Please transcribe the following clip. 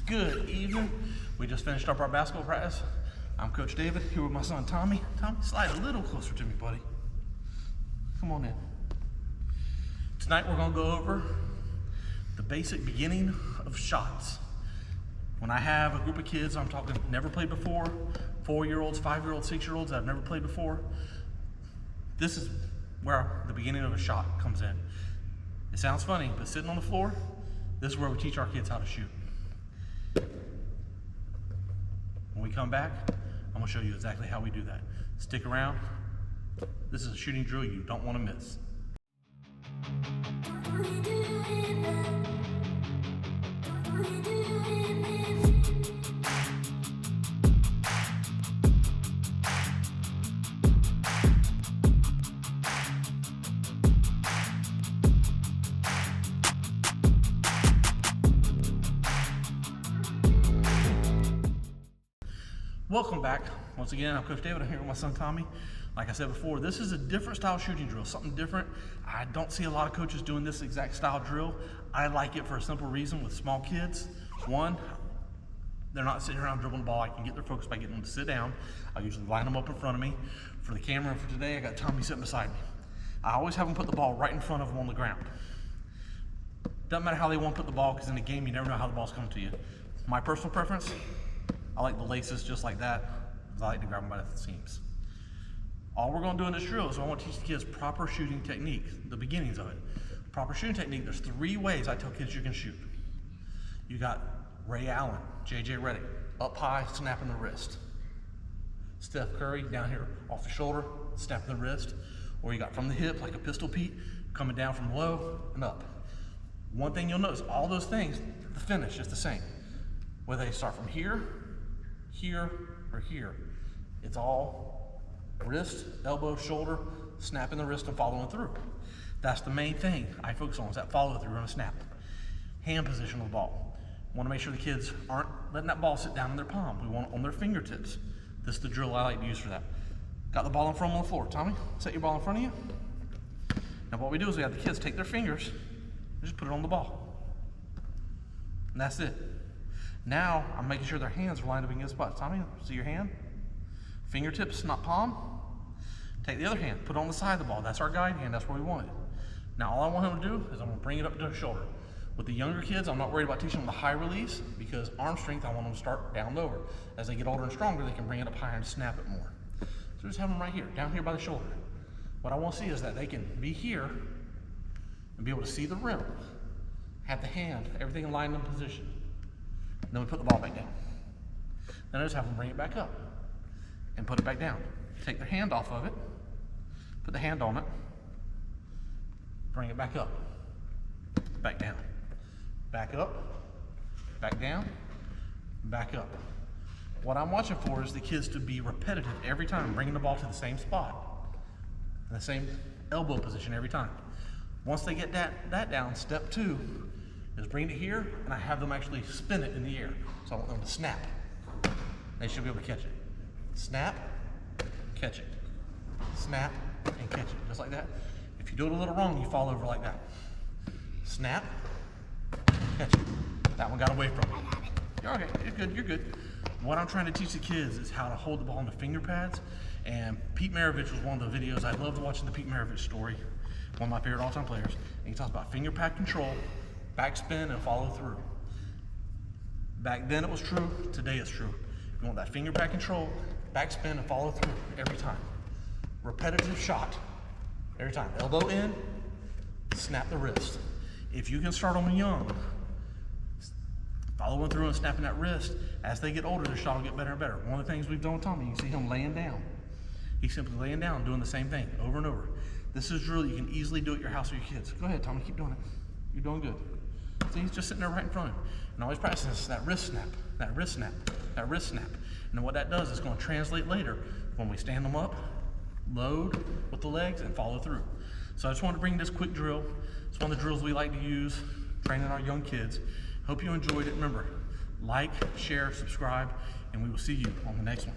Good evening. We just finished up our basketball practice. I'm Coach David, here with my son Tommy. Tommy, slide a little closer to me, buddy. Come on in. Tonight we're gonna go over the basic beginning of shots. When I have a group of kids, I'm talking never played before, 4-year-olds, 5-year-olds, 6-year-olds that have never played before, this is where the beginning of a shot comes in. It sounds funny, but sitting on the floor, this is where we teach our kids how to shoot. When we come back, I'm gonna show you exactly how we do that. Stick around. This is a shooting drill you don't want to miss. Welcome back. Once again, I'm Coach David. I'm here with my son Tommy. Like I said before, this is a different style shooting drill, something different. I don't see a lot of coaches doing this exact style drill. I like it for a simple reason with small kids. One, they're not sitting around dribbling the ball. I can get their focus by getting them to sit down. I usually line them up in front of me. For the camera for today, I got Tommy sitting beside me. I always have them put the ball right in front of them on the ground. Doesn't matter how they want to put the ball, because in a game, you never know how the ball's coming to you. My personal preference, I like the laces just like that, because I like to grab them by the seams. All we're going to do in this drill is I want to teach the kids proper shooting technique, the beginnings of it. Proper shooting technique, there's 3 ways I tell kids you can shoot. You got Ray Allen, JJ Redick, up high, snapping the wrist. Steph Curry, down here off the shoulder, snapping the wrist. Or you got from the hip, like a Pistol Pete, coming down from low and up. One thing you'll notice, all those things, the finish is the same. Whether they start from here, here, or here. It's all wrist, elbow, shoulder, snapping the wrist and following through. That's the main thing I focus on, is that follow through and a snap. Hand position of the ball. Want to make sure the kids aren't letting that ball sit down in their palm. We want it on their fingertips. This is the drill I like to use for that. Got the ball in front on the floor. Tommy, set your ball in front of you. Now what we do is we have the kids take their fingers and just put it on the ball. And that's it. Now, I'm making sure their hands are lined up in good spots. Tommy, see your hand? Fingertips, not palm. Take the other hand, put it on the side of the ball. That's our guide hand, that's where we want it. Now, all I want him to do is I'm gonna bring it up to his shoulder. With the younger kids, I'm not worried about teaching them the high release, because arm strength, I want them to start down lower. As they get older and stronger, they can bring it up higher and snap it more. So just have them right here, down here by the shoulder. What I want to see is that they can be here and be able to see the rim, have the hand, everything lined in position. Then we put the ball back down. Then I just have them bring it back up and put it back down. Take their hand off of it, put the hand on it, bring it back up, back down, back up, back down, back up. What I'm watching for is the kids to be repetitive every time, bringing the ball to the same spot, in the same elbow position every time. Once they get that down, step 2 is bring it here, and I have them actually spin it in the air. So I want them to snap. They should be able to catch it. Snap, catch it. Snap, and catch it, just like that. If you do it a little wrong, you fall over like that. Snap, catch it. That one got away from me. You're okay, you're good, you're good. What I'm trying to teach the kids is how to hold the ball on the finger pads. And Pete Maravich was one of the videos. I loved watching the Pete Maravich story, one of my favorite all-time players. And he talks about finger pad control, backspin, and follow through. Back then it was true, today it's true. You want that finger pad control, backspin, and follow through every time. Repetitive shot, every time. Elbow in, snap the wrist. If you can start them young, following through and snapping that wrist, as they get older, their shot will get better and better. One of the things we've done with Tommy, you can see him laying down. He's simply laying down, doing the same thing over and over. This is a drill you can easily do at your house with your kids. Go ahead, Tommy, keep doing it. You're doing good. See, he's just sitting there right in front of him. And always practicing this, that wrist snap, that wrist snap, that wrist snap. And then what that does is going to translate later when we stand them up, load with the legs, and follow through. So I just wanted to bring this quick drill. It's one of the drills we like to use, training our young kids. Hope you enjoyed it. Remember, like, share, subscribe, and we will see you on the next one.